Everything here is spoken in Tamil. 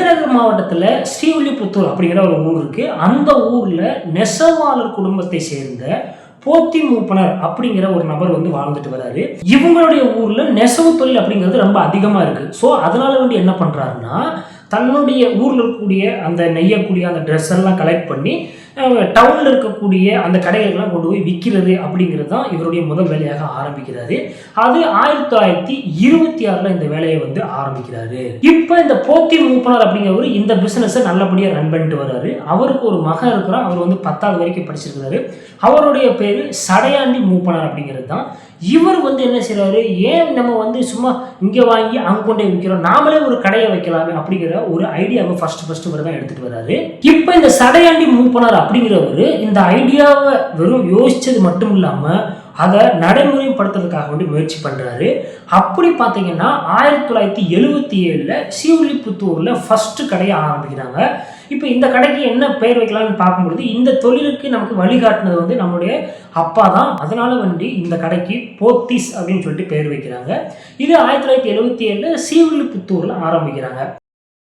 விருதுநகர் மாவட்டத்தில் ஸ்ரீவில்லிபுத்தூர் அப்படிங்கிற ஒரு ஊர் இருக்கு. அந்த ஊர்ல நெசவாளர் குடும்பத்தை சேர்ந்த போத்தி மூப்பனர் அப்படிங்கிற ஒரு நபர் வந்து வாழ்ந்துட்டு வராரு. இவங்களுடைய ஊர்ல நெசவு தொழில் அப்படிங்கிறது ரொம்ப அதிகமா இருக்கு. ஸோ அதனால வந்து என்ன பண்றாருன்னா, தன்னுடைய ஊர்ல இருக்கக்கூடிய அந்த நெய்யக்கூடிய அந்த ட்ரெஸ் எல்லாம் கலெக்ட் பண்ணி டவுன்ல இருக்கக்கூடிய அந்த கடைகளுக்கெல்லாம் கொண்டு போய் விற்கிறது அப்படிங்கிறது தான் இவருடைய முதல் வேலையாக ஆரம்பிக்கிறாரு. அது 1926 இந்த வேலையை வந்து ஆரம்பிக்கிறாரு. இப்போ இந்த போத்தி மூப்பனார் அப்படிங்கிறவர் இந்த பிசினஸை நல்லபடியாக ரன் பண்ணிட்டு வர்றாரு. அவருக்கு ஒரு மகன் இருக்கிறார். அவர் வந்து 10வது வரைக்கும் படிச்சிருக்கிறாரு. அவருடைய பேரு சடையாண்டி மூப்பனார் அப்படிங்கிறது தான். இவர் வந்து என்ன செய்யறாரு, ஏன் நம்ம வந்து சும்மா இங்கே வாங்கி அங்கே கொண்டே விற்கிறோம், நாமளே ஒரு கடையை வைக்கலாமே அப்படிங்கிற ஒரு ஐடியாவை ஃபர்ஸ்ட் இவர் தான் எடுத்துட்டு வர்றாரு. இப்போ இந்த சடையாண்டி மூப்பனார் அப்படிங்கிறவர் இந்த ஐடியாவை வெறும் யோசிச்சது மட்டும் இல்லாம அதை நடைமுறைப்படுத்துறதுக்காக வேண்டி முயற்சி பண்றாரு. அப்படி பார்த்தீங்கன்னா 1977 ஸ்ரீவில்லிபுத்தூர்ல ஃபர்ஸ்ட் கடையை ஆரம்பிக்கிறாங்க. இப்போ இந்த கடைக்கு என்ன பெயர் வைக்கலாம்னு பார்க்கும்பொழுது இந்த தொழிலுக்கு நமக்கு வழிகாட்டினது வந்து நம்முடைய அப்பா தான். அதனால வந்து இந்த கடைக்கு போத்தீஸ் அப்படின்னு சொல்லிட்டு பெயர் வைக்கிறாங்க. இது 1977 ஸ்ரீவில்லிபுத்தூர்ல ஆரம்பிக்கிறாங்க.